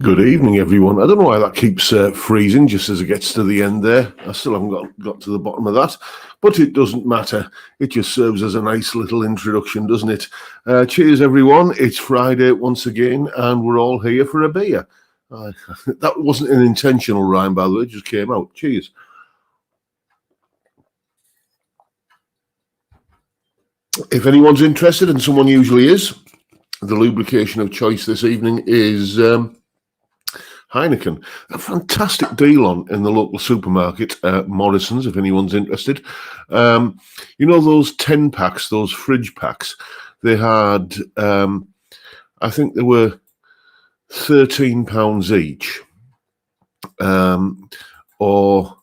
Good evening, everyone. I don't know why that keeps freezing just as it gets to the end there. I still haven't got to the bottom of that, but it doesn't matter. It just serves as a nice little introduction, doesn't it? Cheers, everyone. It's Friday once again, and we're all here for a beer. That wasn't an intentional rhyme, by the way. It just came out. Cheers. If anyone's interested, and someone usually is, the lubrication of choice this evening is Heineken. A fantastic deal on in the local supermarket, Morrison's, if anyone's interested. You know those 10 packs, those fridge packs? They had, I think they were £13 each, or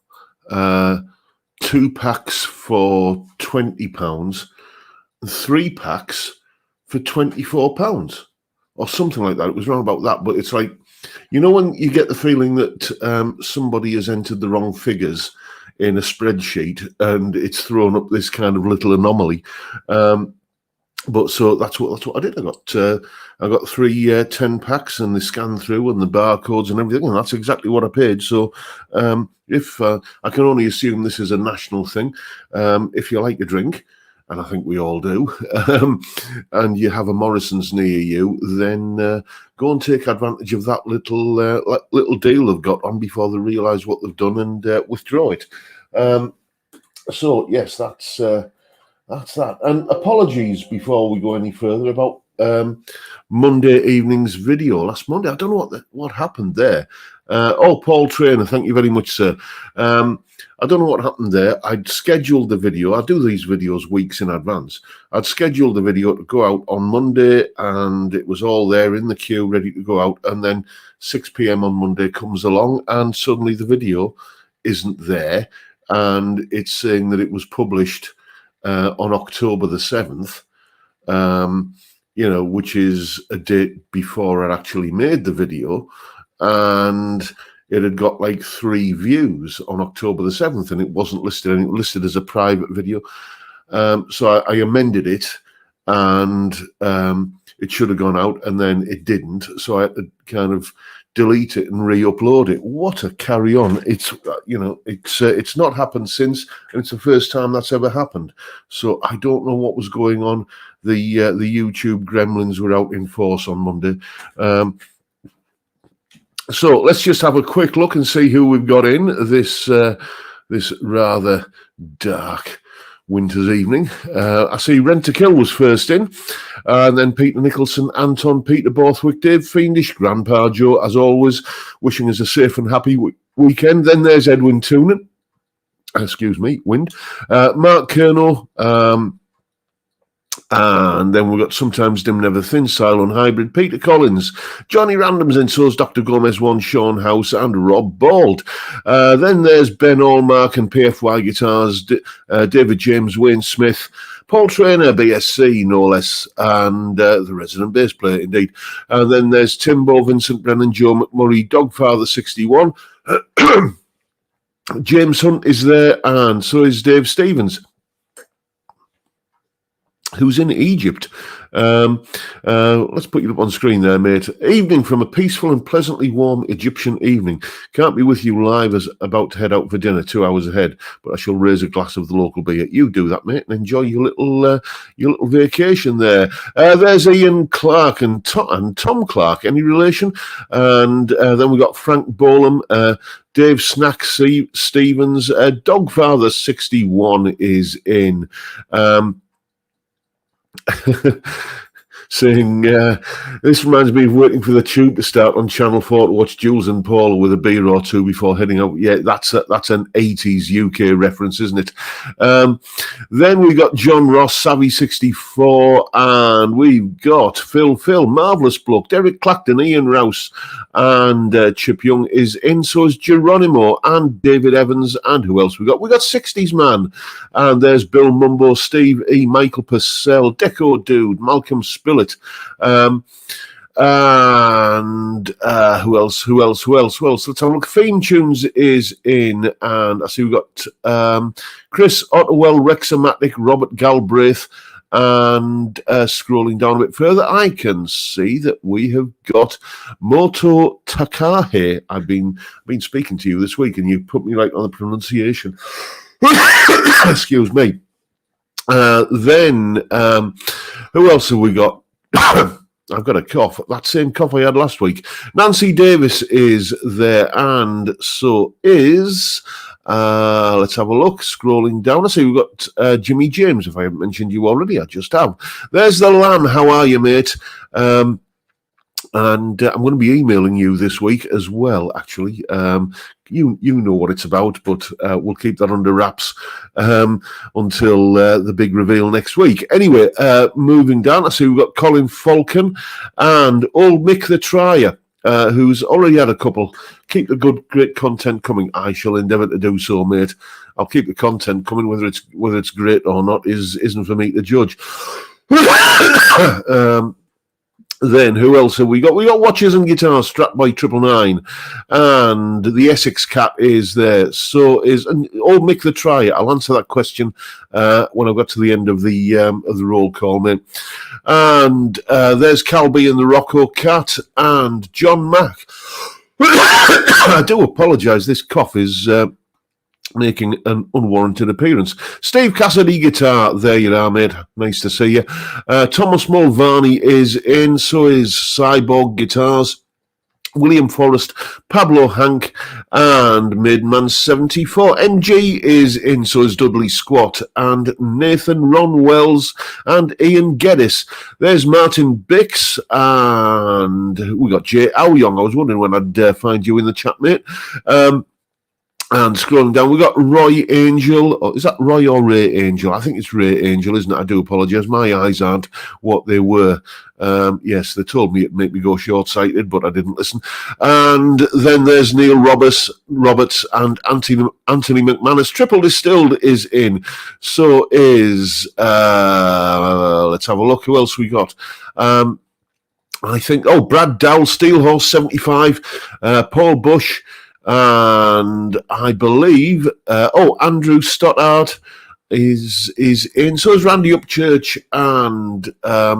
2 packs for £20, 3 packs for £24, or something like that. It was wrong about that, but it's like, you know, when you get the feeling that somebody has entered the wrong figures in a spreadsheet and it's thrown up this kind of little anomaly. But so that's what I did. I got 3 10 packs, and they scanned through and the barcodes and everything, and that's exactly what I paid. So if I can only assume this is a national thing, if you like a drink, and I think we all do, and you have a Morrison's near you, then go and take advantage of that little deal they've got on before they realise what they've done and withdraw it. So yes, that's that. And apologies before we go any further about Monday evening's video last Monday. I don't know what happened there. Paul Trainer, thank you very much, sir. I don't know what happened there. I'd scheduled the video. I do these videos weeks in advance. I'd scheduled the video to go out on Monday, and it was all there in the queue, ready to go out. And then 6 p.m. on Monday comes along, and suddenly the video isn't there. And it's saying that it was published on October the 7th, which is a date before I actually made the video. And it had got like 3 views on October the 7th, and it wasn't listed, and it was listed as a private video. So I amended it, and it should have gone out, and then it didn't. So I had to kind of delete it and re-upload it. What a carry on. It's not happened since, and it's the first time that's ever happened. So I don't know what was going on. The YouTube gremlins were out in force on Monday. So let's just have a quick look and see who we've got in this rather dark winter's evening. I see Rent to Kill was first in, and then Peter Nicholson, Anton, Peter Borthwick, Dave Fiendish, Grandpa Joe, as always, wishing us a safe and happy weekend. Then there's Edwin Toonan, Wind, Mark Kerno, and then we've got Sometimes Dim Never Thin, Cylon Hybrid, Peter Collins, Johnny Random's in, so's Dr. Gomez One, Sean House, and Rob Bald. Then there's Ben Allmark and PFY Guitars, David James, Wayne Smith, Paul Trainer, BSC, no less, and the resident bass player, indeed. And then there's Timbo, Vincent Brennan, Joe McMurray, Dogfather 61. James Hunt is there, and so is Dave Stevens, who's in Egypt. Let's put you up on screen there, mate. Evening from a peaceful and pleasantly warm Egyptian evening. Can't be with you live as about to head out for dinner 2 hours ahead, but I shall raise a glass of the local beer. You do that, mate, and enjoy your little vacation there. There's Ian Clark and Tom Clark. Any relation? And then we got Frank Bolam, Dave Snack Stevens, Dogfather 61 is in. Saying this reminds me of waiting for the tube to start on Channel 4 to watch Jules and Paul with a beer or two before heading out. Yeah, that's an 80s UK reference, isn't it? Then we got John Ross, Savvy 64, and we've got Phil, Marvellous Bloke, Derek Clacton, Ian Rouse, and Chip Young is in. So is Geronimo and David Evans, and who else we got? We got 60s Man, and there's Bill Mumbo, Steve E, Michael Purcell, Deco Dude, Malcolm Spillett, and who else? Let's have a look. Theme Tunes is in, and I see we've got Chris Otterwell, Rexamatic, Robert Galbraith, And scrolling down a bit further, I can see that we have got Moto Takahe. I've been speaking to you this week, and you put me right on the pronunciation. Excuse me. Then, who else have we got? I've got a cough. That same cough I had last week. Nancy Davis is there, and so is... let's have a look. Scrolling down, I see we've got Jimmy James. If I haven't mentioned you already, I just have. There's the Lamb. How are you, mate? And I'm going to be emailing you this week as well, actually. You know what it's about, but we'll keep that under wraps until the big reveal next week. Anyway, moving down, I see we've got Colin Falcon and old Mick the Trier, who's already had a couple. Keep the great content coming. I shall endeavour to do so, mate. I'll keep the content coming, whether it's great or not isn't for me to judge. Then who else have we got? We got watches and guitars strapped by 999, and the Essex Cat is there. So is old Mick the Trier. I'll answer that question when I got to the end of the roll call, mate. And there's Calby and the Rocco Cat and John Mack. I do apologise. This cough is making an unwarranted appearance. Steve Cassidy guitar, there you are, mate. Nice to see you. Thomas Mulvaney is in, so is Cyborg Guitars. William Forrest, Pablo Hank, and Midman 74. MG is in, so is Dudley Squat, and Nathan Ron Wells, and Ian Geddes. There's Martin Bix, and we got Jay Aoyong. I was wondering when I'd find you in the chat, mate. And scrolling down, we've got Roy Angel. Oh, is that Roy or Ray Angel? I think it's Ray Angel, isn't it? I do apologise. My eyes aren't what they were. Yes, they told me it'd make me go short-sighted, but I didn't listen. And then there's Neil Roberts and Anthony McManus. Triple Distilled is in. So is... let's have a look. Who else we got? I think... Oh, Brad Dowell, Steelhorse 75. Paul Bush... And I believe, Andrew Stoddart is in. So is Randy Upchurch, and I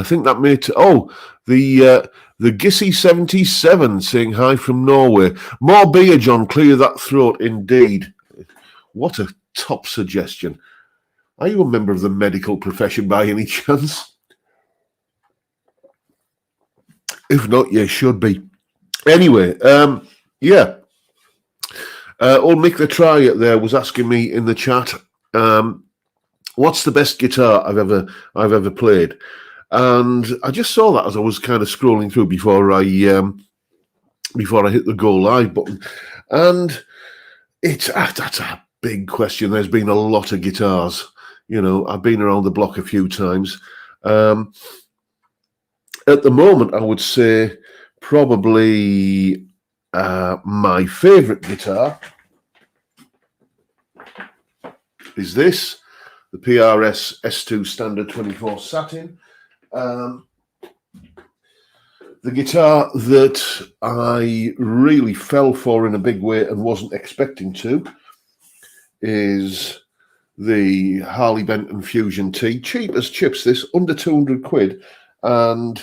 think that may. The Gissy 77 saying hi from Norway. More beer, John. Clear that throat, indeed. What a top suggestion. Are you a member of the medical profession by any chance? If not, you should be. Anyway, old Mick the Trier there was asking me in the chat, what's the best guitar I've ever played? And I just saw that as I was kind of scrolling through before I hit the go live button, and that's a big question. There's been a lot of guitars, I've been around the block a few times. At the moment, I would say probably my favourite guitar is this, the PRS S2 Standard 24 Satin. The guitar that I really fell for in a big way and wasn't expecting to is the Harley Benton Fusion T. Cheap as chips, this, under 200 quid. And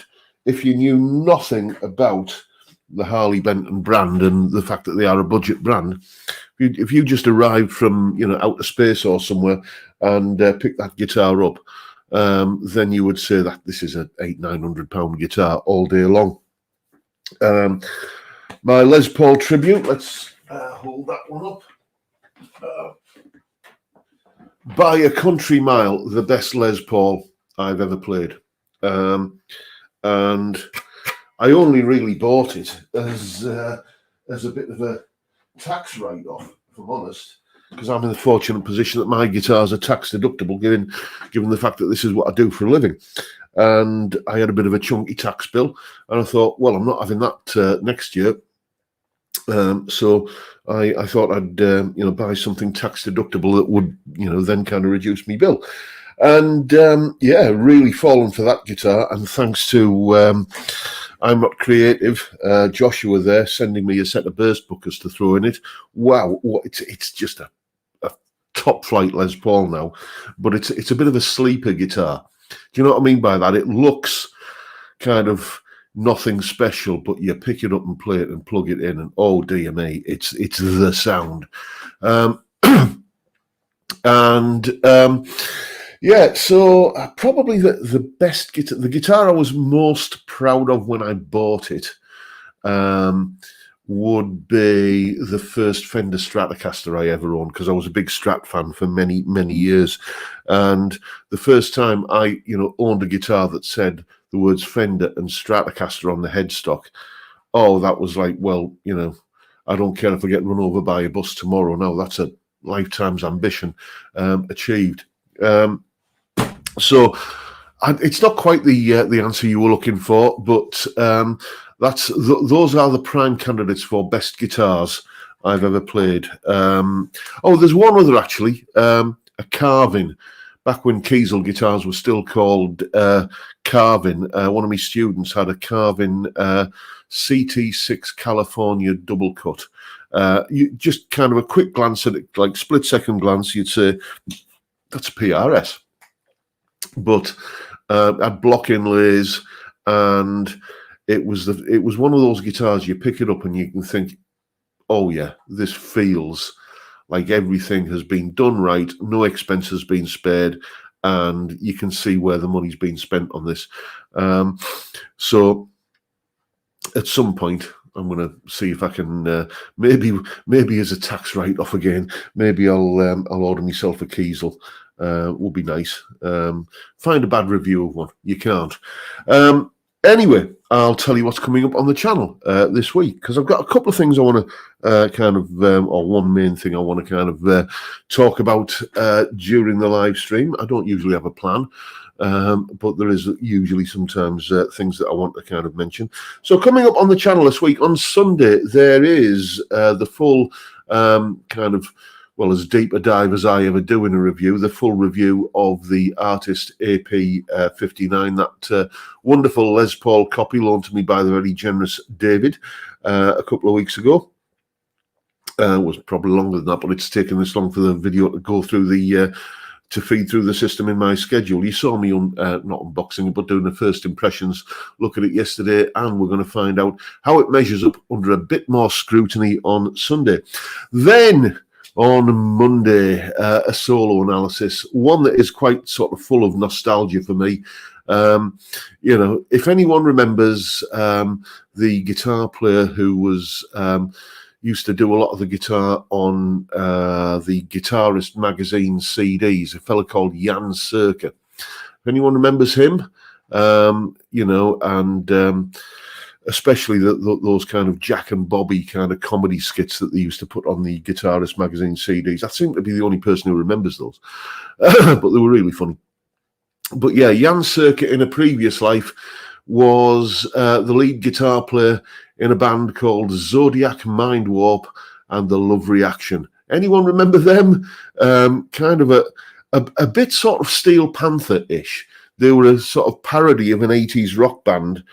if you knew nothing about the Harley Benton brand and the fact that they are a budget brand, if you just arrived from outer space or somewhere and picked that guitar up, then you would say that this is an £800-900 guitar all day long. My Les Paul tribute. Let's hold that one up. By a country mile, the best Les Paul I've ever played. And I only really bought it as a bit of a tax write-off, if I'm honest, because I'm in the fortunate position that my guitars are tax deductible, given the fact that this is what I do for a living. And I had a bit of a chunky tax bill, and I thought, well, I'm not having that next year. So I thought I'd buy something tax deductible that would then kind of reduce my bill. And really fallen for that guitar. And thanks to I'm Not Creative, Joshua there sending me a set of burst bookers to throw in it. Wow, it's just a top flight Les Paul now, but it's a bit of a sleeper guitar. Do you know what I mean by that? It looks kind of nothing special, but you pick it up and play it and plug it in, and oh dear me, it's the sound. Yeah, so probably the best guitar, the guitar I was most proud of when I bought it, would be the first Fender Stratocaster I ever owned, because I was a big Strat fan for many, many years. And the first time I, owned a guitar that said the words Fender and Stratocaster on the headstock, oh, that was like, well, I don't care if I get run over by a bus tomorrow. No, that's a lifetime's ambition achieved. So it's not quite the answer you were looking for, but those are the prime candidates for best guitars I've ever played. There's one other actually, a Carvin. Back when Kiesel guitars were still called Carvin, one of my students had a Carvin CT6 California double cut. You just kind of a quick glance at it, like split second glance, you'd say that's a PRS. But had block inlays, and it was one of those guitars you pick it up and you can think, oh yeah, this feels like everything has been done right, no expense has been spared, and you can see where the money's been spent on this. So at some point, I'm going to see if I can maybe as a tax write-off again. Maybe I'll order myself a Kiesel. Would be nice. Find a bad review of one. You can't. Anyway, I'll tell you what's coming up on the channel this week, because I've got a couple of things I want to or one main thing I want to kind of talk about during the live stream. I don't usually have a plan, but there is usually sometimes things that I want to kind of mention. So coming up on the channel this week, on Sunday, there is the full as deep a dive as I ever do in a review, the full review of the Artist AP59, that wonderful Les Paul copy loaned to me by the very generous David a couple of weeks ago. It was probably longer than that, but it's taken this long for the video to go through to feed through the system in my schedule. You saw me not unboxing it, but doing the first impressions look at it yesterday, and we're going to find out how it measures up under a bit more scrutiny on Sunday. Then on Monday, a solo analysis, one that is quite sort of full of nostalgia for me. If anyone remembers the guitar player who was used to do a lot of the guitar on the Guitarist magazine CDs, a fellow called Jan Serke. If anyone remembers him, especially those kind of Jack and Bobby kind of comedy skits that they used to put on the Guitarist magazine CDs. I seem to be the only person who remembers those, but they were really funny. But yeah, Jan Serke in a previous life was the lead guitar player in a band called Zodiac Mind Warp and the Love Reaction. Anyone remember them? Kind of a bit sort of Steel Panther-ish. They were a sort of parody of an 80s rock band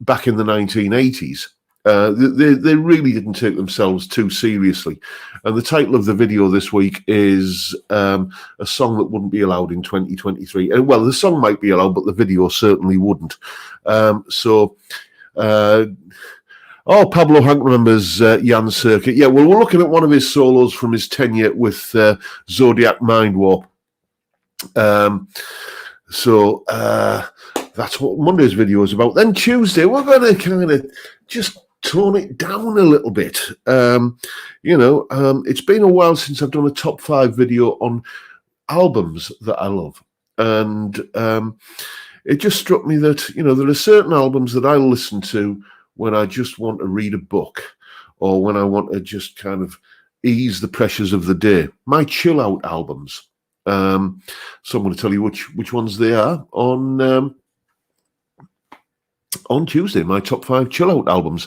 back in the 1980s. They really didn't take themselves too seriously. And the title of the video this week is a song that wouldn't be allowed in 2023. Well, the song might be allowed, but the video certainly wouldn't. Pablo Hank remembers Jan Serke. Yeah, well, we're looking at one of his solos from his tenure with Zodiac Mind Warp. That's what Monday's video is about. Then Tuesday, we're going to kind of just tone it down a little bit. It's been a while since I've done a top 5 video on albums that I love. And it just struck me that, there are certain albums that I listen to when I just want to read a book, or when I want to just kind of ease the pressures of the day. My chill out albums. So I'm going to tell you which ones they are on Tuesday, my top 5 chill out albums.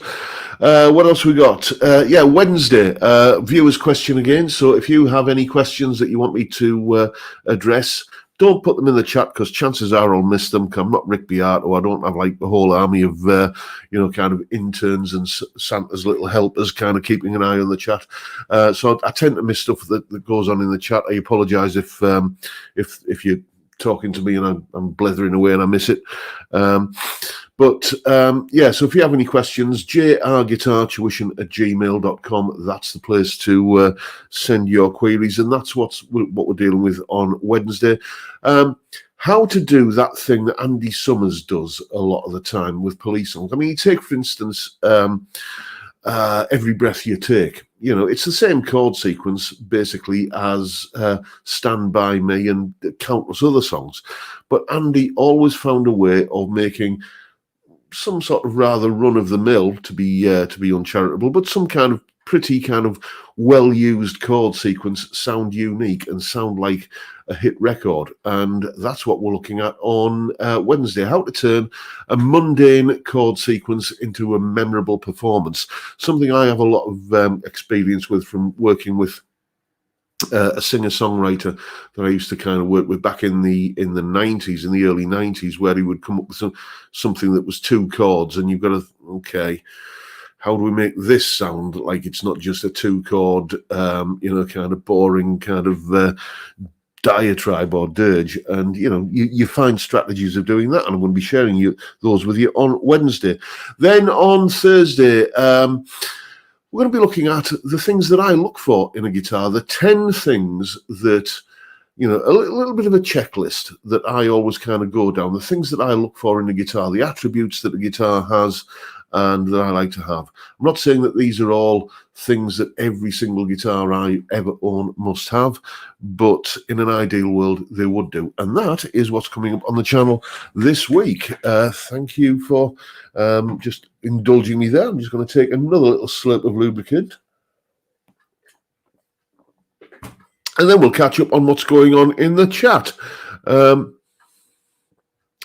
What else we got? Wednesday, viewers question again. So if you have any questions that you want me to address, don't put them in the chat because chances are I'll miss them. I'm not Rick Beato. I don't have like the whole army of, kind of interns and Santa's little helpers kind of keeping an eye on the chat. So I tend to miss stuff that goes on in the chat. I apologise if you're talking to me and I'm blethering away and I miss it. So if you have any questions, jrguitartuition@gmail.com, that's the place to send your queries, and that's what we're dealing with on Wednesday. How to do that thing that Andy Summers does a lot of the time with police songs. I mean, you take, for instance, Every Breath You Take. It's the same chord sequence basically as Stand By Me and countless other songs. But Andy always found a way of making some sort of rather run-of-the-mill, to be uncharitable, but some kind of pretty kind of well-used chord sequence sound unique and sound like a hit record. And that's what we're looking at on Wednesday, how to turn a mundane chord sequence into a memorable performance. Something I have a lot of experience with from working with a singer-songwriter that I used to kind of work with back in the 90s, in the early 90s, where he would come up with something that was two chords, and you've got to, okay, how do we make this sound like it's not just a two-chord, kind of boring kind of diatribe or dirge? And, you find strategies of doing that, and I'm going to be sharing those with you on Wednesday. Then on Thursday, we're going to be looking at the things that I look for in a guitar, the 10 things that, a little bit of a checklist that I always kind of go down, the things that I look for in a guitar, the attributes that a guitar has and that I like to have. I'm not saying that these are all things that every single guitar I ever own must have, but in an ideal world, they would do. And that is what's coming up on the channel this week. Thank you for just indulging me there. I'm just going to take another little slurp of lubricant. And then we'll catch up on what's going on in the chat.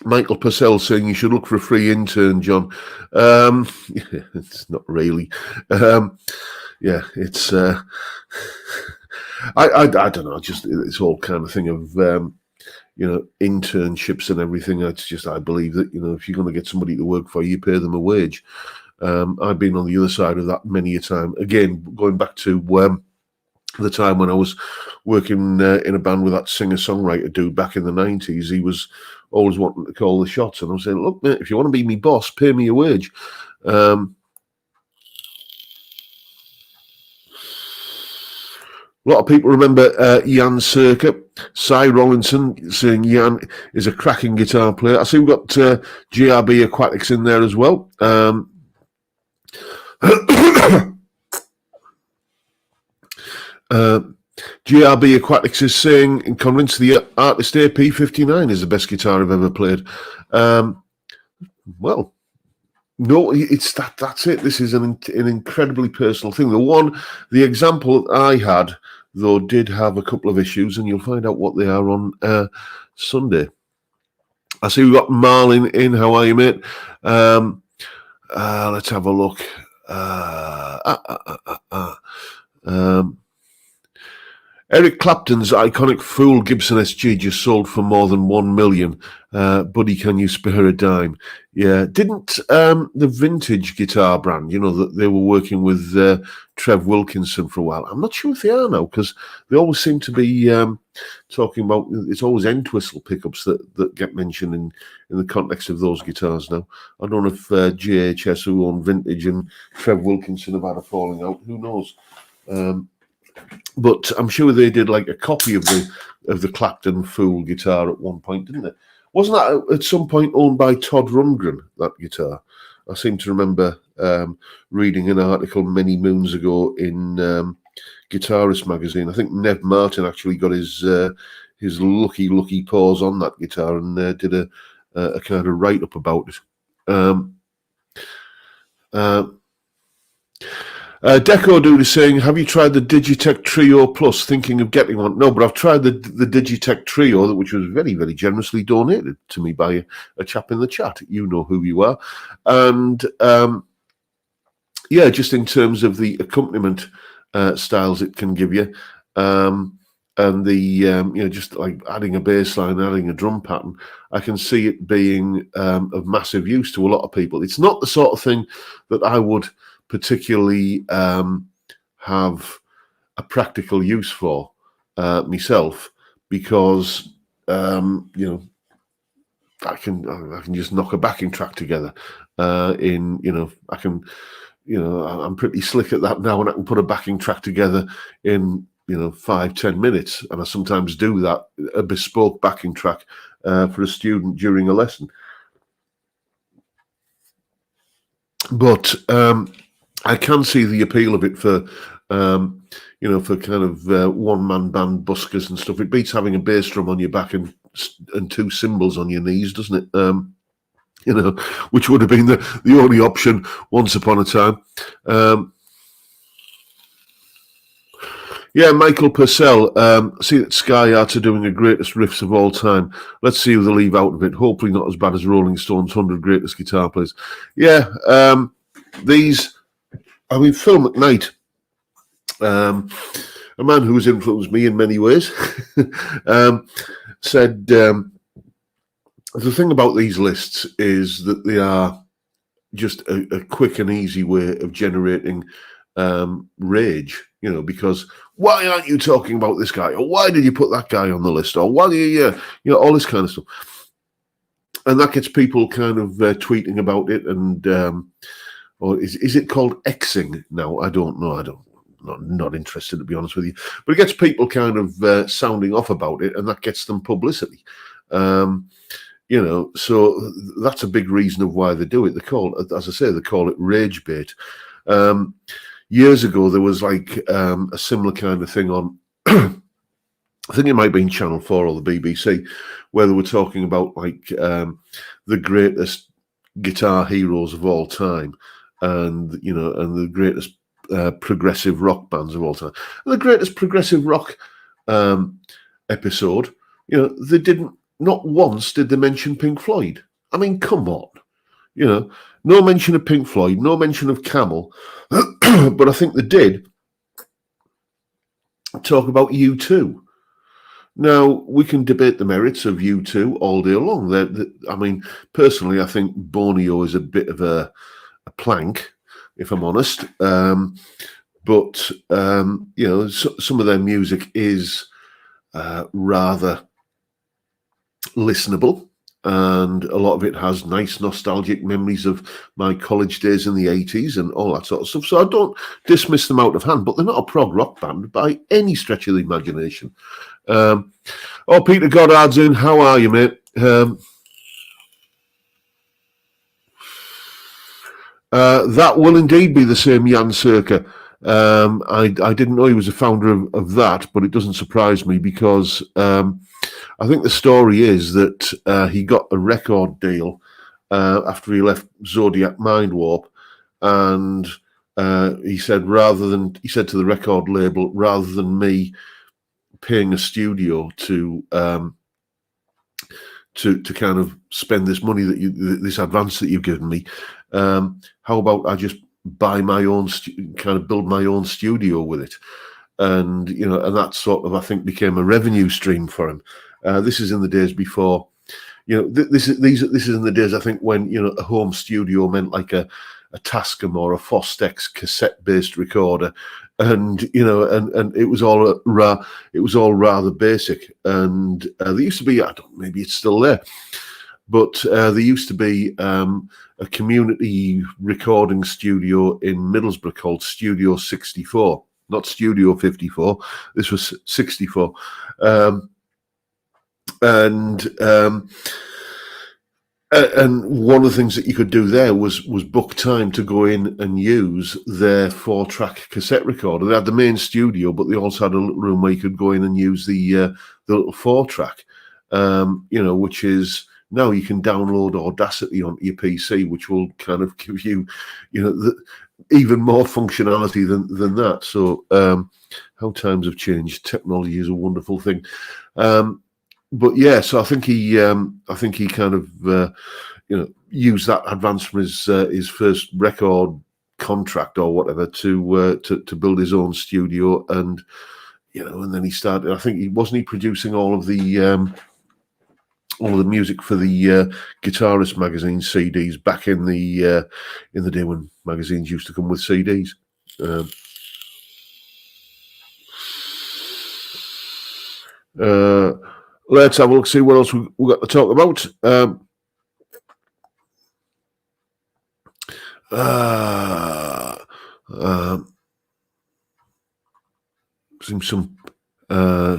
Michael Purcell saying you should look for a free intern, John. It's not really. It's... I don't know. Just it's all kind of thing of internships and everything. It's just I believe that if you're going to get somebody to work for you, pay them a wage. I've been on the other side of that many a time. Again, going back to the time when I was working in a band with that singer-songwriter dude back in the 90s, he was always wanting to call the shots, and I was saying, look, mate, if you want to be me boss, pay me a wage. A lot of people remember Jan Circa. Cy Rollinson saying Jan is a cracking guitar player. I see we've got GRB Aquatics in there as well. GRB Aquatics is saying and convinced the artist AP59 is the best guitar I've ever played. Well, no, it's that's it. This is an incredibly personal thing. The example that I had, though, did have a couple of issues, and you'll find out what they are on Sunday. I see we've got Marlin in. How are you, mate? Let's have a look. Eric Clapton's iconic Fool Gibson SG just sold for more than 1 million. Buddy, can you spare a dime? Yeah, didn't the vintage guitar brand, that they were working with Trev Wilkinson for a while? I'm not sure if they are now, because they always seem to be talking about, it's always Entwistle pickups that get mentioned in the context of those guitars now. I don't know if JHS, who own vintage, and Trev Wilkinson have had a falling out. Who knows? But I'm sure they did like a copy of the Clapton Fool guitar at one point, didn't they? Wasn't that at some point owned by Todd Rundgren, that guitar? I seem to remember reading an article many moons ago in Guitarist magazine. I think Nev Martin actually got his lucky paws on that guitar and did a kind of write-up about it. Deco Dude is saying, have you tried the Digitech Trio Plus? Thinking of getting one? No, but I've tried the Digitech Trio, which was very, very generously donated to me by a chap in the chat. You know who you are. And just in terms of the accompaniment styles it can give you, and the just like adding a bass line, adding a drum pattern, I can see it being of massive use to a lot of people. It's not the sort of thing that I would particularly have a practical use for myself, because I can just knock a backing track together I'm pretty slick at that now, and I can put a backing track together in 5-10 minutes, and I sometimes do that, a bespoke backing track for a student during a lesson. But I can see the appeal of it for for kind of one-man band buskers and stuff. It beats having a bass drum on your back and two cymbals on your knees, doesn't it? Which would have been the only option once upon a time. Yeah, Michael Purcell. See that Sky Arts are doing the greatest riffs of all time. Let's see who they leave out of it. Hopefully not as bad as Rolling Stones' 100 Greatest Guitar Players. Yeah, Phil McKnight, a man who has influenced me in many ways, said the thing about these lists is that they are just a quick and easy way of generating rage, because why aren't you talking about this guy? Or why did you put that guy on the list? Or why do you, all this kind of stuff. And that gets people kind of tweeting about it. And, or is it called Xing now? I don't know. Not interested, to be honest with you. But it gets people kind of sounding off about it, and that gets them publicity. So that's a big reason of why they do it. They call it rage bait. Years ago, there was like a similar kind of thing on, I think it might be in Channel 4 or the BBC, where they were talking about like the greatest guitar heroes of all time, and the greatest progressive rock bands of all time. And the greatest progressive rock episode, they didn't. Not once did they mention Pink Floyd. I mean, come on. No mention of Pink Floyd, no mention of Camel, but I think they did talk about U2. Now, we can debate the merits of U2 all day long. I mean, personally, I think Borneo is a bit of a plank, if I'm honest. But some of their music is rather listenable, and a lot of it has nice nostalgic memories of my college days in the 80s and all that sort of stuff. So I don't dismiss them out of hand, but they're not a prog rock band by any stretch of the imagination. Peter Goddard's in. How are you, mate? That will indeed be the same Jan Circa. I didn't know he was a founder of that, but it doesn't surprise me, because I think the story is that he got a record deal after he left Zodiac Mind Warp, and he said to the record label, rather than me paying a studio to kind of spend this money this advance that you've given me, how about I just buy my own kind of build my own studio with it, and and that sort of, I think, became a revenue stream for him. This is in the days before, this is in the days, I think, when a home studio meant like a Tascam or a Fostex cassette-based recorder, and and it was all rather basic. And there used to be, maybe it's still there, but there used to be a community recording studio in Middlesbrough called Studio 64, not Studio 54. This was 64. And one of the things that you could do there was book time to go in and use their 4-track cassette recorder. They had the main studio, but they also had a little room where you could go in and use the little 4-track, which is, now you can download Audacity onto your PC, which will kind of give you, even more functionality than that. So how times have changed. Technology is a wonderful thing. But yeah, so I think he kind of used that advance from his first record contract or whatever to build his own studio, and you know, and then he started. I think he wasn't producing all of the music for the Guitarist magazine CDs back in the day when magazines used to come with CDs. Let's have a look, see what else we got to talk about.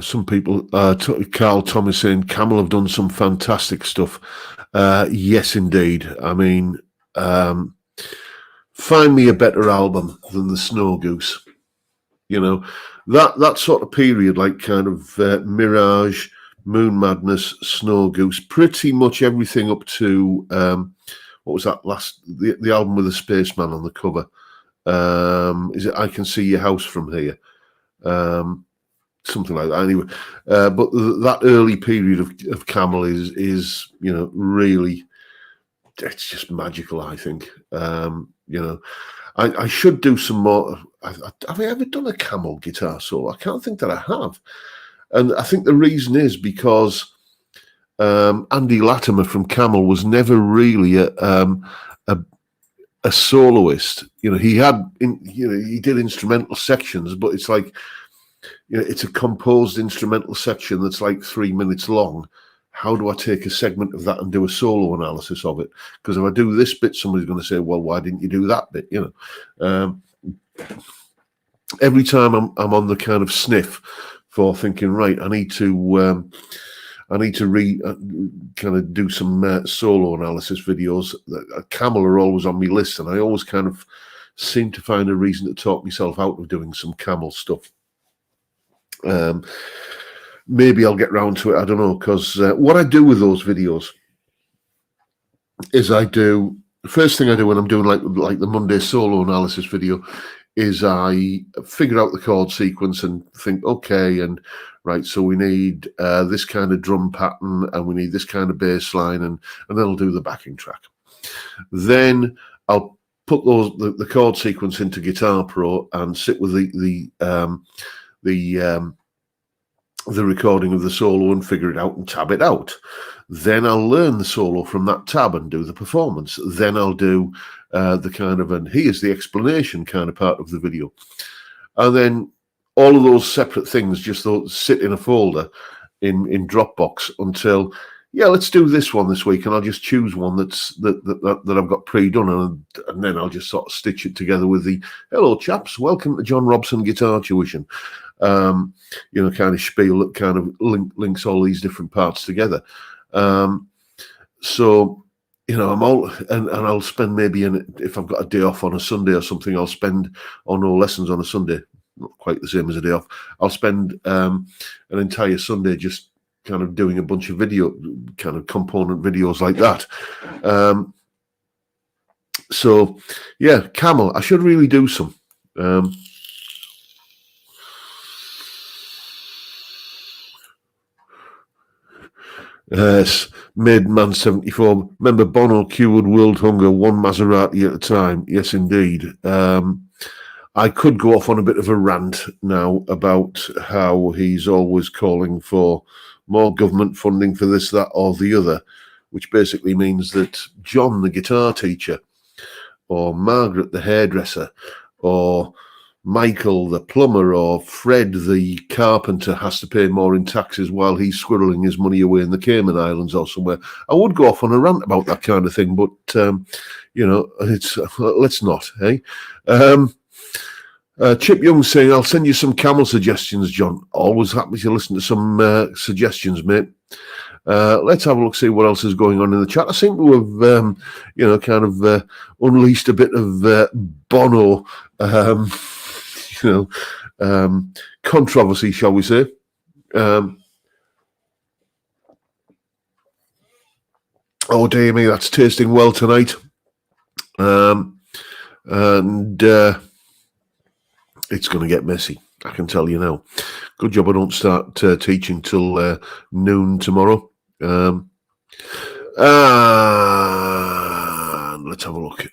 Some people, Carl Thomas saying Camel have done some fantastic stuff. Yes, indeed. I mean, find me a better album than the Snow Goose. You know, that sort of period, like kind of Mirage, Moon Madness, Snow Goose, pretty much everything up to what was that last the album with the spaceman on the cover? Is it I Can See Your House From Here? Something like that. Anyway, but that early period of Camel is you know, really, it's just magical. I think you know, I should do some more. Have I ever done a Camel guitar solo? I can't think that I have, and I think the reason is because Andy Latimer from Camel was never really a soloist. You know, he did instrumental sections, but it's like, you know, it's a composed instrumental section that's like 3 minutes long. How do I take a segment of that and do a solo analysis of it? Because if I do this bit, somebody's going to say, well, why didn't you do that bit? You know, every time I'm on the kind of sniff for thinking, right, I need to kind of do some solo analysis videos. Camel are always on my list, and I always kind of seem to find a reason to talk myself out of doing some Camel stuff. Maybe I'll get round to it. I don't know, because what I do with those videos is the first thing I do when I'm doing like the Monday solo analysis video is I figure out the chord sequence and think, okay, and right, so we need this kind of drum pattern and we need this kind of bass line, and then I'll do the backing track. Then I'll put the chord sequence into Guitar Pro and sit with the recording of the solo and figure it out and tab it out. Then I'll learn the solo from that tab and do the performance. Then I'll do the kind of, and here's the explanation kind of part of the video. And then all of those separate things just sit in a folder in Dropbox until, yeah, let's do this one this week, and I'll just choose one that I've got pre-done, and then I'll just sort of stitch it together with the hello chaps, welcome to John Robson Guitar Tuition, you know, kind of spiel that kind of links all these different parts together. So, you know, and I'll spend maybe if I've got a day off on a Sunday or something, I'll spend, or no lessons on a Sunday, not quite the same as a day off, I'll spend an entire Sunday just kind of doing a bunch of kind of component videos like that. So yeah, Camel, I should really do some. Yes, Made Man 74. Remember Bono cured world hunger one Maserati at a time? Yes, indeed. I could go off on a bit of a rant now about how he's always calling for more government funding for this, that, or the other, which basically means that John, the guitar teacher, or Margaret, the hairdresser, or Michael, the plumber, or Fred, the carpenter, has to pay more in taxes while he's squirreling his money away in the Cayman Islands or somewhere. I would go off on a rant about that kind of thing, but, you know, let's not, eh? Chip Young saying, I'll send you some Camel suggestions, John. Always happy to listen to some suggestions, mate. Let's have a look, see what else is going on in the chat. I seem to have, you know, kind of unleashed a bit of Bono, you know, controversy, shall we say. Oh, dear me, that's tasting well tonight. And it's going to get messy, I can tell you now. Good job I don't start teaching till noon tomorrow. Let's have a look.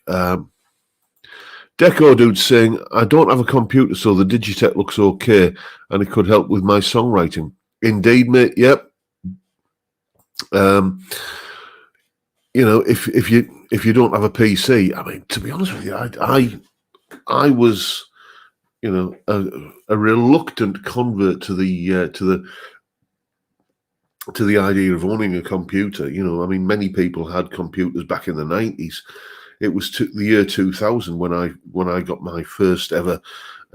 Deco Dude saying, I don't have a computer, so the Digitech looks okay, and it could help with my songwriting. Indeed, mate. Yep. You know, if you don't have a PC, I mean, to be honest with you, I was, you know, a reluctant convert to the idea of owning a computer. You know, I mean, many people had computers back in the 90s. It was the year 2000 when I got my first ever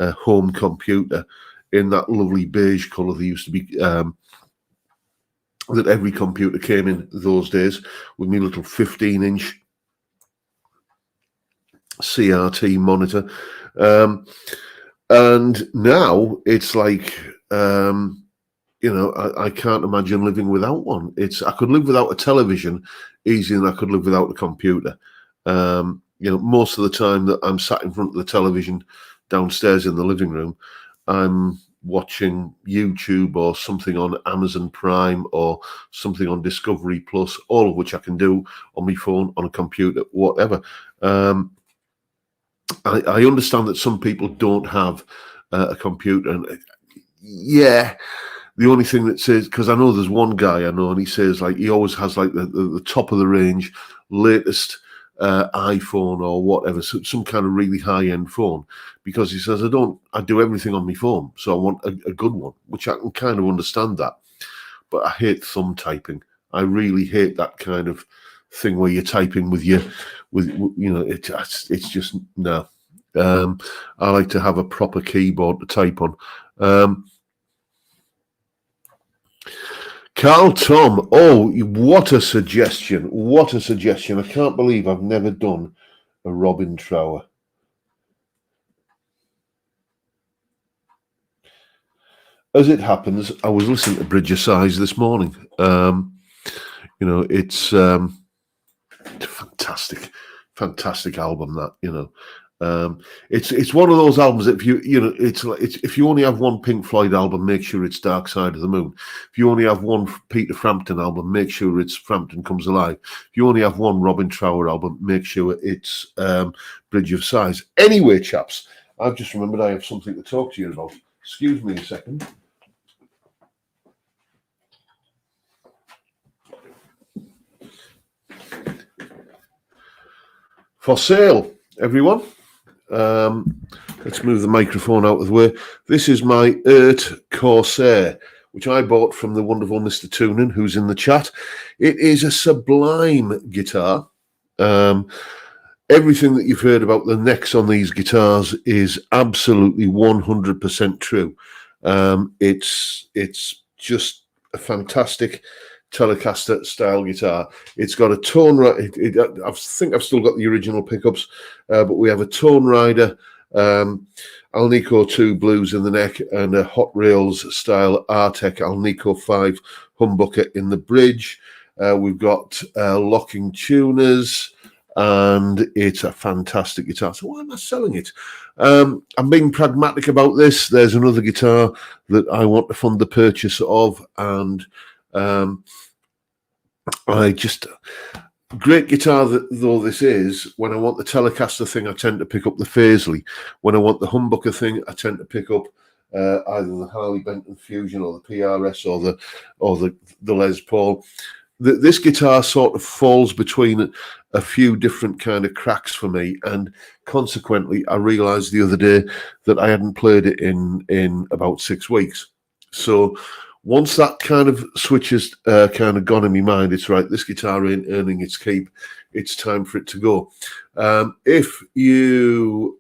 home computer in that lovely beige colour. There used to be that every computer came in those days, with me little 15-inch CRT monitor. And now it's like, you know, I can't imagine living without one. I could live without a television easier than I could live without a computer. You know, most of the time that I'm sat in front of the television downstairs in the living room, I'm watching YouTube or something on Amazon Prime or something on Discovery Plus, all of which I can do on my phone, on a computer, whatever. I understand that some people don't have a computer, and yeah, the only thing that says, because I know there's one guy I know, and he says like he always has like the top of the range, latest iPhone or whatever, so some kind of really high end phone, because he says I do everything on my phone, so I want a good one, which I can kind of understand that, but I hate thumb typing. I really hate that kind of thing where you're typing with you know, it's just no. I like to have a proper keyboard to type on. Carl Tom, oh, what a suggestion. What a suggestion. I can't believe I've never done a Robin Trower. As it happens, I was listening to Bridge of Sighs this morning. You know, it's a fantastic album, that, you know. It's one of those albums that if you only have one Pink Floyd album, make sure it's Dark Side of the Moon. If you only have one Peter Frampton album, make sure it's Frampton Comes Alive. If you only have one Robin Trower album, make sure it's Bridge of Sighs. Anyway, chaps, I've just remembered I have something to talk to you about. Excuse me a second. For sale, everyone. Let's move the microphone out of the way. This is my Corsair, which I bought from the wonderful Mr. Toonan, who's in the chat. It is a sublime guitar. Everything that you've heard about the necks on these guitars is absolutely 100% true. It's just a fantastic Telecaster style guitar. It's got a tone rider. I think I've still got the original pickups, but we have a tone rider, Alnico 2 blues in the neck, and a Hot Rails style Artec Alnico 5 humbucker in the bridge. We've got locking tuners, and it's a fantastic guitar. So why am I selling it? I'm being pragmatic about this. There's another guitar that I want to fund the purchase of, and great guitar though this is. When I want the Telecaster thing, I tend to pick up the Paisley. When I want the humbucker thing, I tend to pick up either the Harley Benton Fusion or the PRS or the Les Paul. This guitar sort of falls between a few different kind of cracks for me, and consequently, I realised the other day that I hadn't played it in about 6 weeks. So once that kind of switch has kind of gone in my mind, it's right, this guitar ain't earning its keep. It's time for it to go. If you're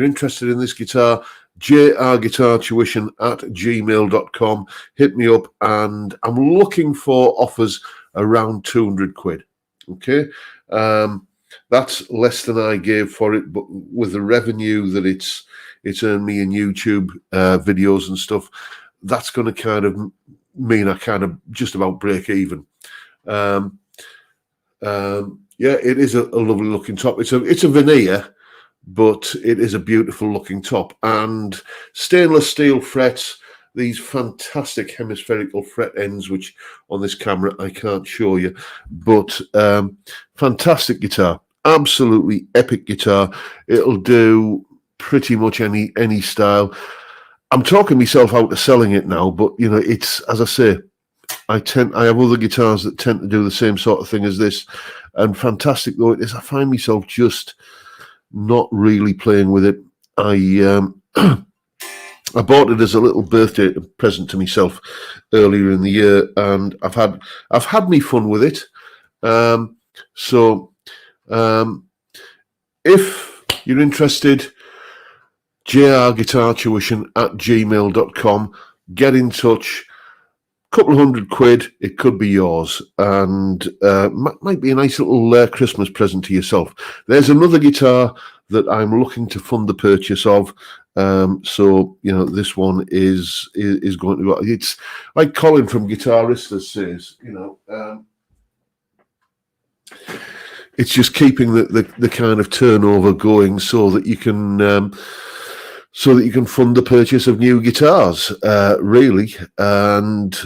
interested in this guitar, jrguitartuition@gmail.com. Hit me up, and I'm looking for offers around 200 quid. Okay. That's less than I gave for it, but with the revenue that it's earned me in YouTube videos and stuff, that's going to kind of mean I kind of just about break even. Yeah, it is a lovely looking top. It's a veneer, but it is a beautiful looking top, and stainless steel frets, these fantastic hemispherical fret ends, which on this camera I can't show you, but fantastic guitar, absolutely epic guitar. It'll do pretty much any style. I'm talking myself out of selling it now, but it's, as I say, I have other guitars that tend to do the same sort of thing as this, and fantastic though it is, I find myself just not really playing with it. I bought it as a little birthday present to myself earlier in the year, and I've had me fun with it. So if you're interested, jrguitartuition@gmail.com. Get in touch. Couple of £100, it could be yours, and might be a nice little Christmas present to yourself. There's another guitar that I'm looking to fund the purchase of. So this one is going to. It's like Colin from Guitaristas says. It's just keeping the kind of turnover going so that you can fund the purchase of new guitars, really. And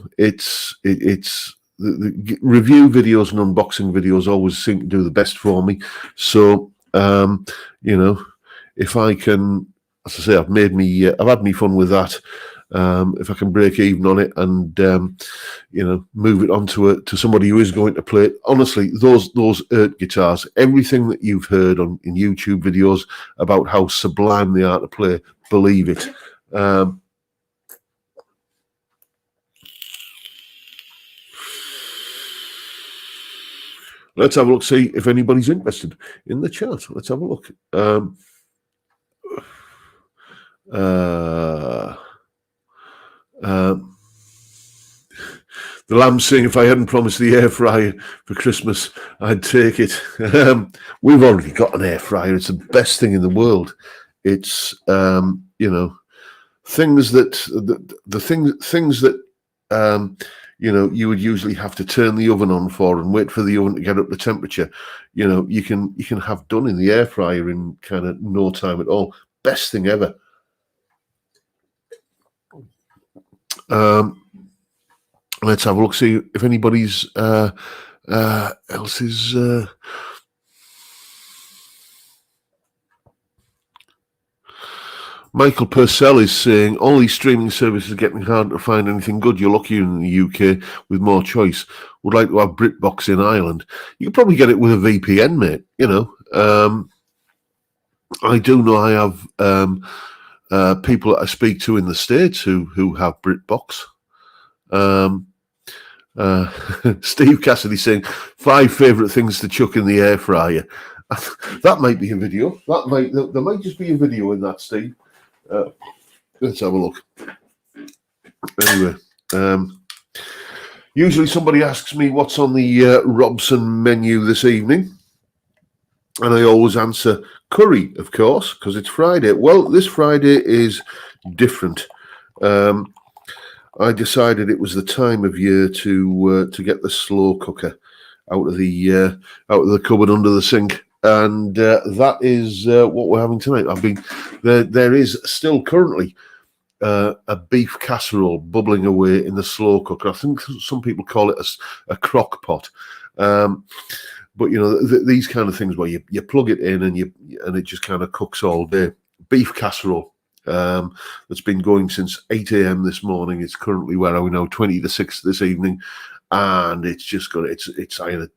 it's the review videos and unboxing videos always seem to do the best for me. So if I can, as I say, I've had me fun with that. If I can break even on it and move it on to somebody who is going to play it. Honestly, those guitars, everything that you've heard in YouTube videos about how sublime they are to play, believe it. Let's have a look, see if anybody's interested in the chat. Let's have a look. The Lamb's saying, if I hadn't promised the air fryer for Christmas, I'd take it. We've already got an air fryer. It's the best thing in the world. It's things that you would usually have to turn the oven on for and wait for the oven to get up the temperature. You can have done in the air fryer in kind of no time at all. Best thing ever. Let's have a look, see if anybody's else is. Michael Purcell is saying, all these streaming services are getting hard to find anything good. You're lucky in the UK with more choice. Would like to have BritBox in Ireland. You could probably get it with a VPN, mate. I do know I have people that I speak to in the States who have BritBox. Steve Cassidy saying 5 favourite things to chuck in the air fryer. That might be a video. There might just be a video in that, Steve. Let's have a look. Anyway, usually somebody asks me what's on the Robson menu this evening, and I always answer curry, of course, because it's Friday. Well, this Friday is different. I decided it was the time of year to get the slow cooker out of the cupboard under the sink, and that is what we're having tonight. There is still currently a beef casserole bubbling away in the slow cooker. I think some people call it a crock pot, but these kind of things where you plug it in and it just kind of cooks all day. Beef casserole. That's been going since 8 a.m. this morning. It's currently, where are we now, 20 to 6 this evening, and it's just got I had a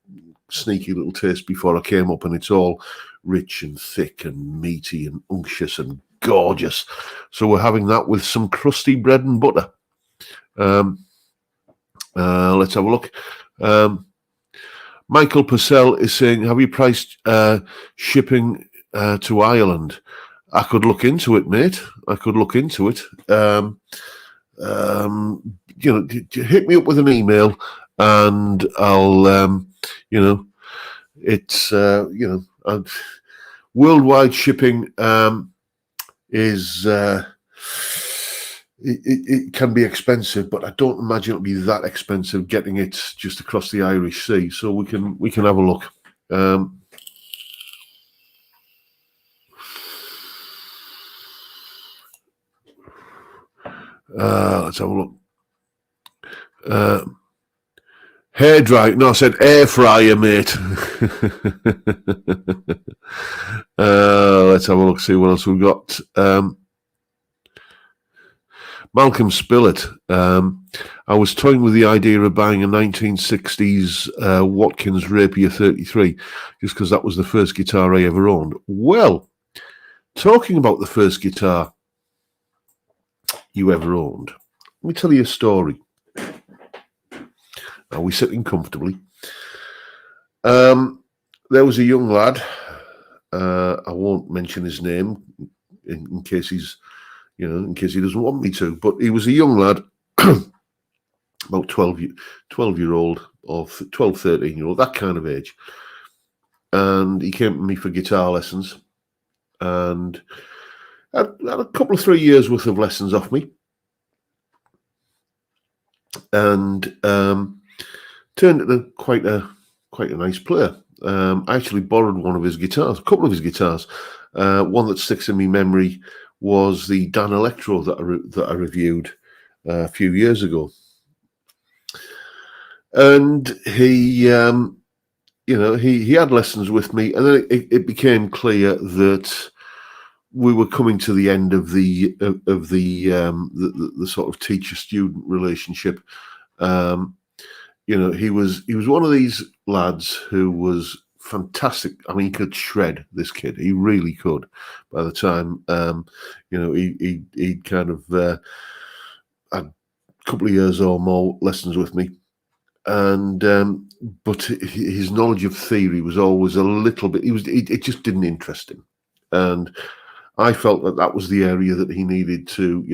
sneaky little taste before I came up, and it's all rich and thick and meaty and unctuous and gorgeous. So we're having that with some crusty bread and butter. Let's have a look. Michael Purcell is saying, have you priced shipping to Ireland? I could look into it, mate. I could look into it. Hit me up with an email, and I'll, it's, worldwide shipping is, it can be expensive, but I don't imagine it'll be that expensive getting it just across the Irish Sea. So we can have a look. Let's have a look. Hairdryer. No, I said air fryer, mate. Let's have a look, see what else we've got. Malcolm Spillett. I was toying with the idea of buying a 1960s Watkins Rapier 33, just because that was the first guitar I ever owned. Well, talking about the first guitar you ever owned, let me tell you a story. Are we sitting comfortably? There was a young lad. I won't mention his name in case he's, in case he doesn't want me to. But he was a young lad, about 12-year-old or 12, 13-year-old, that kind of age. And he came to me for guitar lessons, and had a couple of 3 years worth of lessons off me, and turned into quite a nice player. I actually borrowed one of his guitars, a couple of his guitars. One that sticks in my memory was the Dan Electro that I reviewed a few years ago. And he had lessons with me, and then it became clear that we were coming to the end of the sort of teacher-student relationship. He was one of these lads who was fantastic. I mean, he could shred, this kid. He really could. By the time, he kind of had a couple of years or more lessons with me. And but his knowledge of theory was always a little bit. It just didn't interest him, and I felt that was the area that he needed to,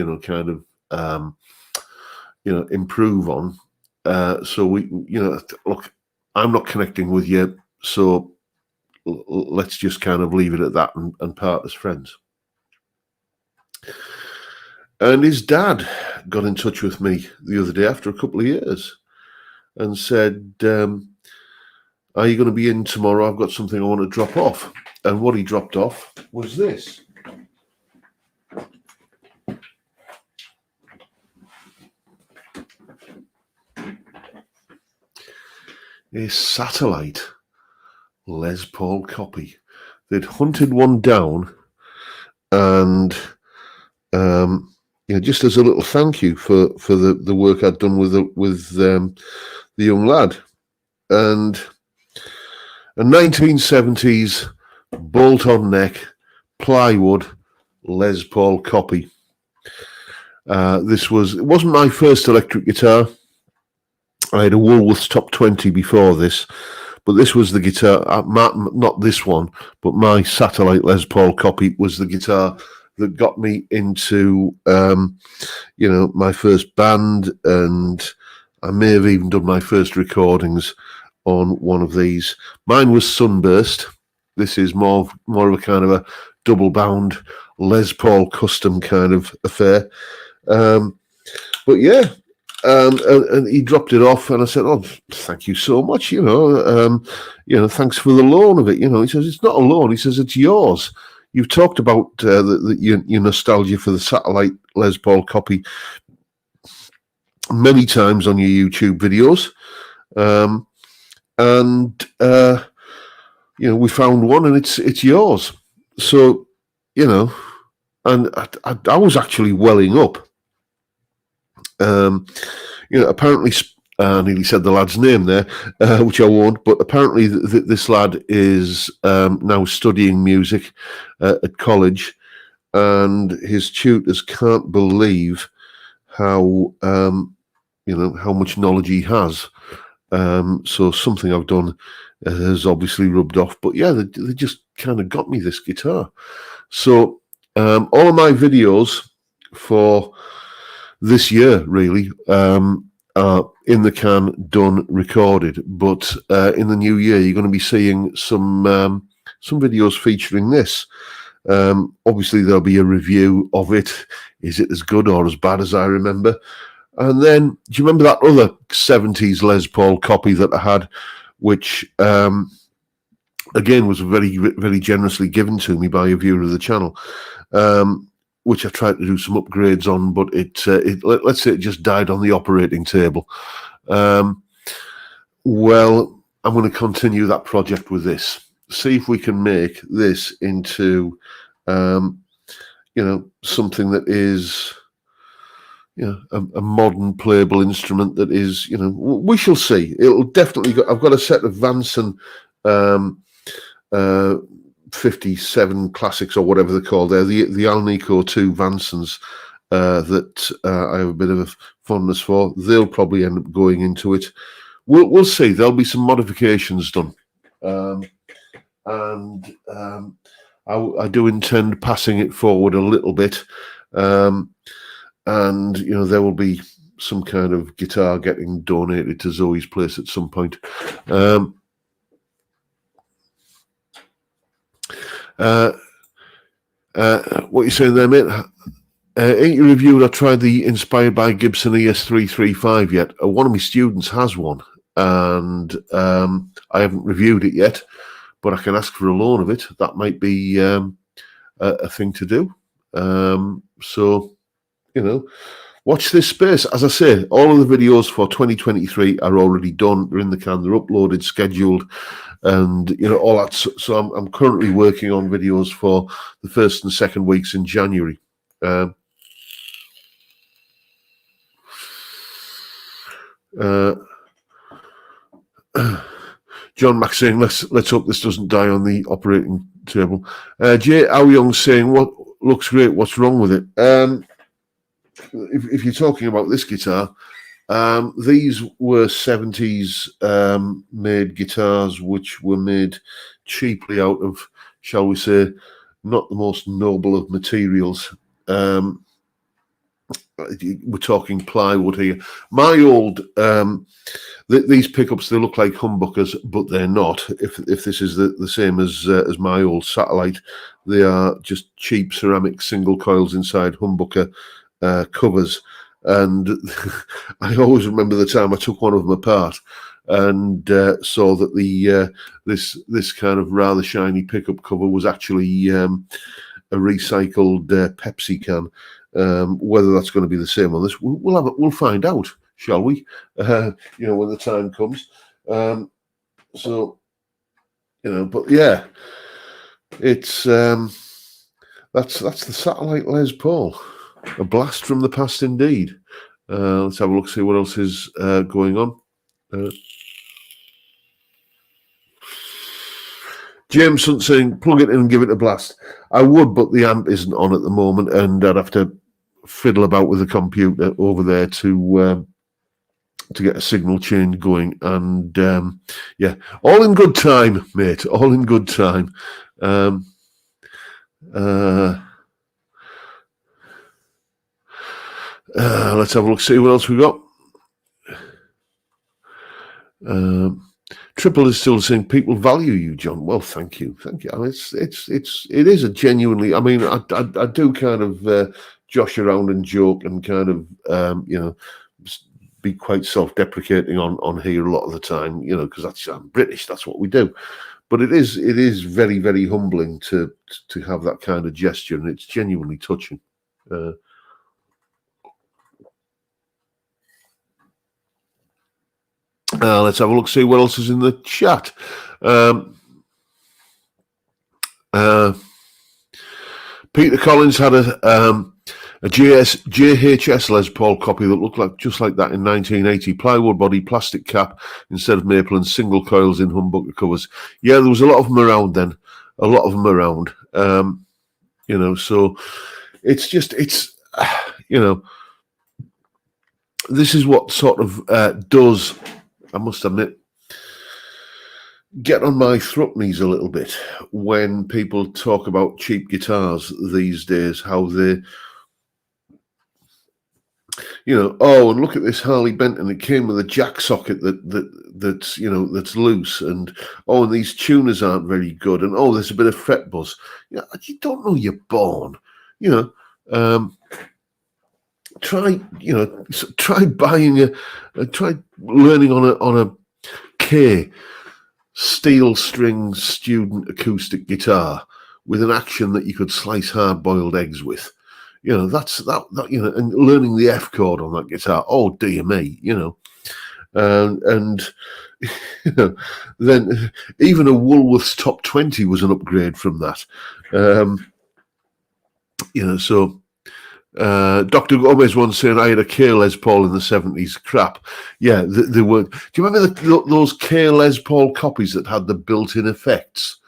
improve on. So we, look, I'm not connecting with you, so let's just kind of leave it at that and part as friends. And his dad got in touch with me the other day after a couple of years and said, are you going to be in tomorrow? I've got something I want to drop off. And what he dropped off was this. A satellite Les Paul copy. They'd hunted one down, and just as a little thank you for the work I'd done with the young lad, and a 1970s bolt-on neck plywood Les Paul copy. It wasn't my first electric guitar. I had a Woolworths Top 20 before this, but this was the guitar, not this one, but my satellite Les Paul copy was the guitar that got me into, my first band, and I may have even done my first recordings on one of these. Mine was Sunburst. This is more of a kind of a double-bound Les Paul custom kind of affair. But yeah. And he dropped it off, and I said, "Oh, thank you so much. Thanks for the loan of it." He says, "It's not a loan." He says, "It's yours. You've talked about your nostalgia for the satellite Les Paul copy many times on your YouTube videos, we found one, and it's yours." So, and I was actually welling up. Apparently, I nearly said the lad's name there, which I won't, but apparently this lad is now studying music at college, and his tutors can't believe how much knowledge he has. So something I've done has obviously rubbed off, but yeah, they just kind of got me this guitar. So all of my videos for this year really are in the can, done, recorded, but in the new year you're going to be seeing some videos featuring this. Obviously there'll be a review of it. Is it as good or as bad as I remember? And then, do you remember that other 70s Les Paul copy that I had, which again was very, very generously given to me by a viewer of the channel, which I tried to do some upgrades on, but let's say it just died on the operating table. Well, I'm going to continue that project with this. See if we can make this into, something that is, a modern playable instrument that is, we shall see. It'll definitely I've got a set of Vanson 57 classics or whatever they're called. They're the Alnico 2 Vansons that I have a bit of a fondness for. They'll probably end up going into it. We'll see. There'll be some modifications done, and I do intend passing it forward a little bit. And there will be some kind of guitar getting donated to Zoe's place at some point. What are you saying there, mate? Ain't you reviewed or tried the Inspired by Gibson ES335 yet? One of my students has one, and I haven't reviewed it yet, but I can ask for a loan of it. That might be a thing to do. So, watch this space. As I say, all of the videos for 2023 are already done. They're in the can. They're uploaded, scheduled, and all that. So I'm currently working on videos for the first and second weeks in January. John Mack saying, let's hope this doesn't die on the operating table. Jay Aoyong saying, what looks great, what's wrong with it? If you're talking about this guitar, these were 70s made guitars, which were made cheaply out of, shall we say, not the most noble of materials. We're talking plywood here. My old these pickups, they look like humbuckers, but they're not. If this is the same as my old Satellite, they are just cheap ceramic single coils inside humbucker covers. And I always remember the time I took one of them apart and saw that the this kind of rather shiny pickup cover was actually a recycled Pepsi can. Whether that's going to be the same on this, we'll find out, shall we? When the time comes. But yeah, it's that's the Satellite Les Paul, a blast from the past indeed. Let's have a look, see what else is going on. James Hunt saying, plug it in and give it a blast. I would, but the amp isn't on at the moment, and I'd have to fiddle about with the computer over there to get a signal change going. And yeah, all in good time, mate. All in good time. Let's have a look, see what else we got. Triple is still saying people value you, John. Well, thank you. I mean, it is a genuinely. I mean, I do kind of josh around and joke and kind of be quite self-deprecating on here a lot of the time, because I'm British. That's what we do. But it is very, very humbling to have that kind of gesture, and it's genuinely touching. Let's have a look, see what else is in the chat. Peter Collins had a JHS Les Paul copy that looked just like that in 1980. Plywood body, plastic cap instead of maple, and single coils in humbucker covers. Yeah, there was a lot of them around then. So this is what sort of does, I must admit, get on my throat-knees a little bit when people talk about cheap guitars these days, how they, and look at this Harley Benton, it came with a jack socket that's loose, and these tuners aren't very good, and there's a bit of fret buzz. You don't know you're born, try buying try learning on a K steel string student acoustic guitar with an action that you could slice hard-boiled eggs with. That's and learning the F chord on that guitar. Oh dear me, and you know, then even a Woolworths top 20 was an upgrade from that. So Dr. Gomez once saying, I had a K Les Paul in the 70s. Crap. Yeah, they were. Do you remember those K Les Paul copies that had the built-in effects,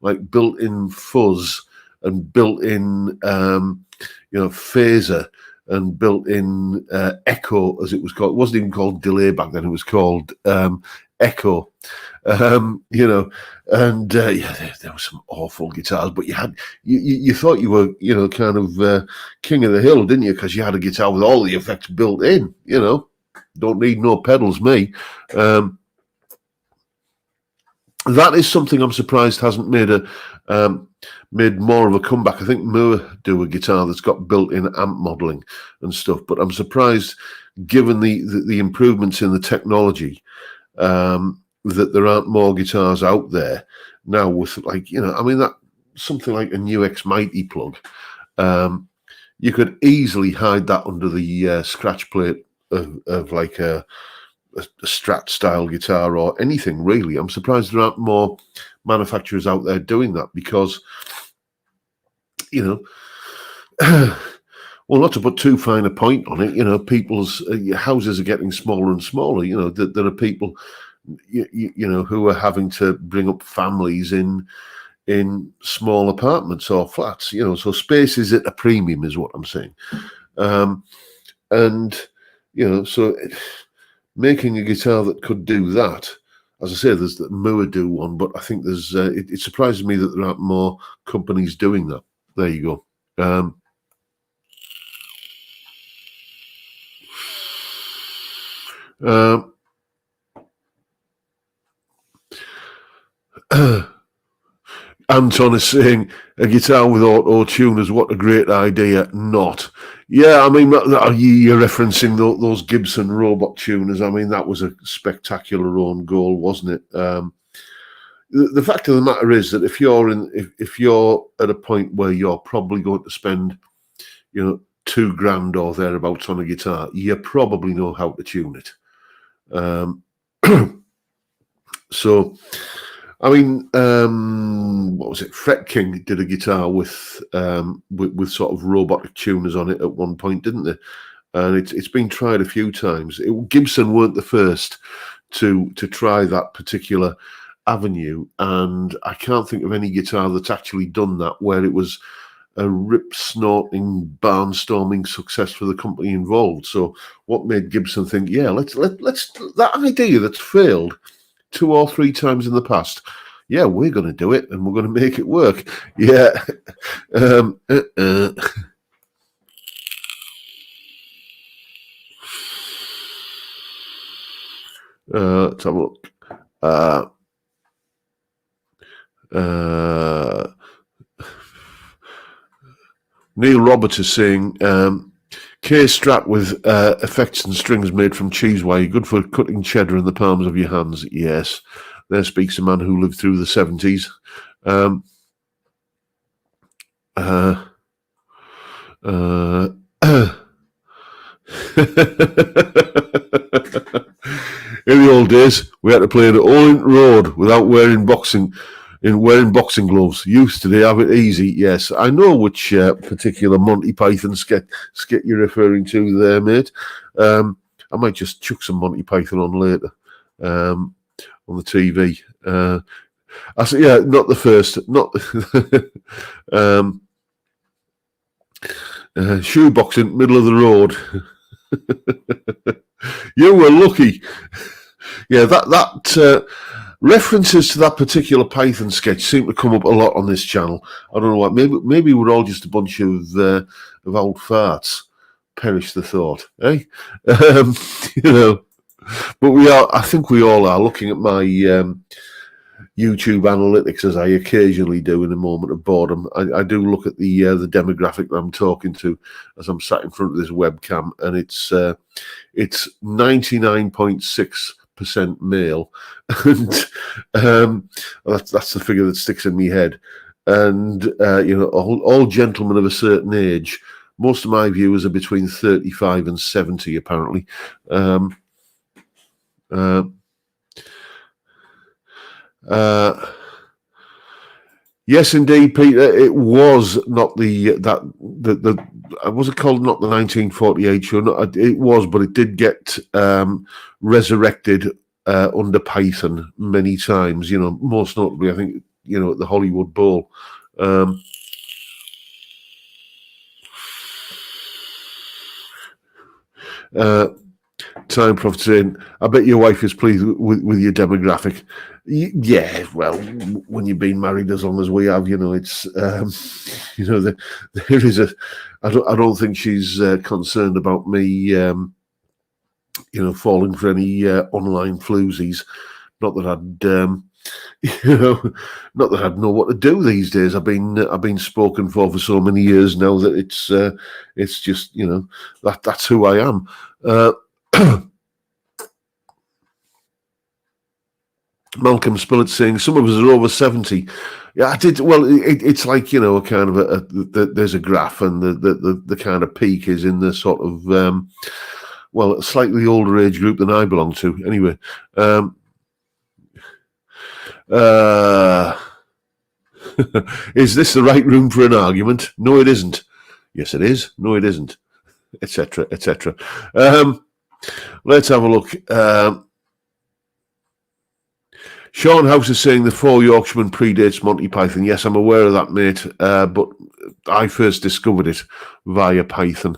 like built-in fuzz and built-in, phaser and built-in echo, as it was called? It wasn't even called delay back then. It was called echo. There were some awful guitars, but you thought you were, kind of king of the hill, didn't you? Because you had a guitar with all the effects built in. Don't need no pedals, me. That is something I'm surprised hasn't made more of a comeback. I think Moore do a guitar that's got built-in amp modeling and stuff, but I'm surprised, given the improvements in the technology, that there aren't more guitars out there now with that something like a new X Mighty plug. You could easily hide that under the scratch plate of like a Strat style guitar or anything really. I'm surprised there aren't more manufacturers out there doing that because, well, not to put too fine a point on it, people's houses are getting smaller and smaller. There are people, who are having to bring up families in small apartments or flats. So space is at a premium, is what I'm saying. So making a guitar that could do that, as I say, there's the Moore do one, but I think there's. It surprises me that there aren't more companies doing that. There you go. Anton is saying a guitar with auto-tuners, what a great idea. Not. Yeah, I mean, you're referencing those Gibson robot tuners. I mean, that was a spectacular own goal, wasn't it? The fact of the matter is that if you're at a point where you're probably going to spend, $2,000 or thereabouts on a guitar, you probably know how to tune it. So, I mean, what was it? Fret King did a guitar with sort of robotic tuners on it at one point, didn't they? And it's been tried a few times. Gibson weren't the first to try that particular avenue, and I can't think of any guitar that's actually done that where it was a rip-snorting, barnstorming success for the company involved. So, what made Gibson think, yeah, let's that idea that's failed 2 or 3 times in the past, yeah, we're going to do it and we're going to make it work. Yeah. Let's have a look. Neil Roberts is saying, K-Strat with effects and strings made from cheese wire, good for cutting cheddar in the palms of your hands. Yes, there speaks a man who lived through the 70s. In the old days, we had to play the Orient Road without wearing boxing gloves. Youth today have it easy. Yes, I know which particular Monty Python skit you're referring to there, mate. I might just chuck some Monty Python on later on the TV. I said, yeah, not the first, not shoeboxing, middle of the road. You were lucky. Yeah, that references to that particular Python sketch seem to come up a lot on this channel. I don't know what. Maybe we're all just a bunch of old farts. Perish the thought, eh? But we are. I think we all are. Looking at my YouTube analytics, as I occasionally do in a moment of boredom, I do look at the demographic that I'm talking to as I'm sat in front of this webcam, and it's 99.6% male, and that's the figure that sticks in my head. And all gentlemen of a certain age. Most of my viewers are between 35 and 70, apparently. Yes, indeed, Peter. It was not the was it called not the 1948 show? Not, it was, but it did get resurrected under Python many times. You know, most notably, I think at the Hollywood Bowl. Time Prophet saying, I bet your wife is pleased with your demographic. Yeah, well, when you've been married as long as we have, it's, there is I don't think she's concerned about me, falling for any online floozies. Not that not that I'd know what to do these days. I've been spoken for so many years now that it's just that's who I am. Malcolm Spillett saying some of us are over 70. Yeah, I did. Well, it's like a kind of there's a graph, and the kind of peak is in the sort of a slightly older age group than I belong to. Anyway, is this the right room for an argument? No, it isn't. Yes, it is. No, it isn't. Etc. Etc. Let's have a look. Sean House is saying the Four Yorkshiremen predates Monty Python. Yes, I'm aware of that, mate. But I first discovered it via Python.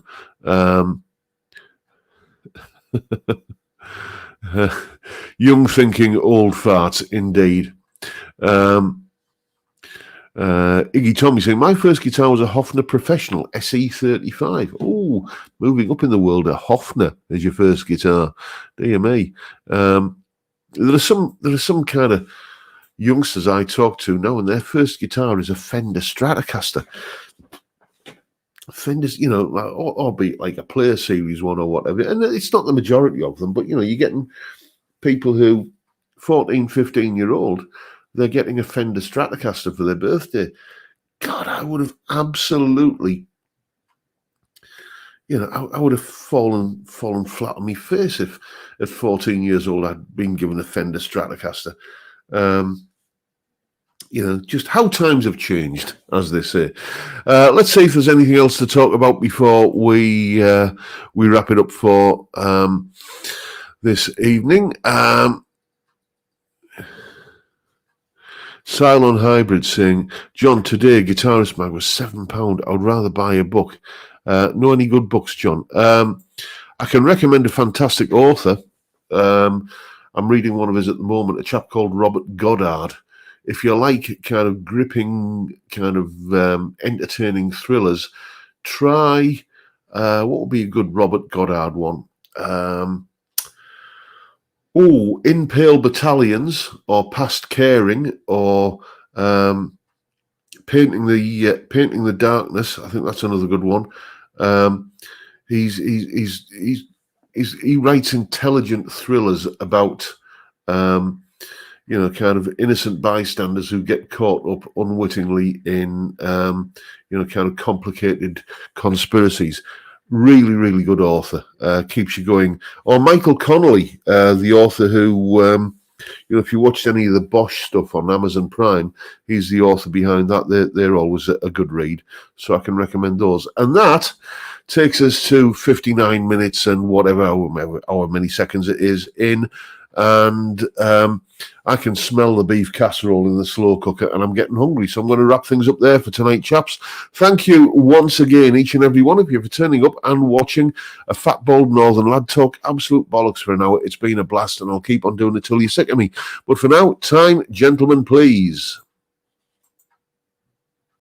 Young thinking, old farts, indeed. Iggy Tommy saying, my first guitar was a Hofner Professional SE35. Oh, moving up in the world, a Hofner as your first guitar. Dear me. There are some kind of youngsters I talk to now, and their first guitar is a Fender Stratocaster. Fenders, albeit like a Player Series one or whatever. And it's not the majority of them, but, you're getting people who, 14, 15-year-old, they're getting a Fender Stratocaster for their birthday. God, I would have absolutely, I would have fallen flat on my face if at 14 years old I'd been given a Fender Stratocaster. Just how times have changed, as they say. Let's see if there's anything else to talk about before we wrap it up for this evening. Cylon Hybrid saying, John, today Guitarist Mag was £7. I would rather buy a book. Know any good books, John? I can recommend a fantastic author. I'm reading one of his at the moment, a chap called Robert Goddard. If you like kind of gripping, kind of entertaining thrillers, try what would be a good Robert Goddard one? In Pale Battalions, or Past Caring, or Painting the Darkness. I think that's another good one. He writes intelligent thrillers about kind of innocent bystanders who get caught up unwittingly in kind of complicated conspiracies. Really, really good author. Keeps you going. Or Michael Connolly, the author who, if you watched any of the Bosch stuff on Amazon Prime, he's the author behind that. They're always a good read. So I can recommend those. And that takes us to 59 minutes and whatever, however many seconds it is in. And I can smell the beef casserole in the slow cooker, and I'm getting hungry, so I'm going to wrap things up there for tonight, chaps. Thank you once again, each and every one of you, for turning up and watching a Fat Bald Northern Lad talk absolute bollocks for an hour. It's been a blast, and I'll keep on doing it till you're sick of me. But for now, time, gentlemen, please.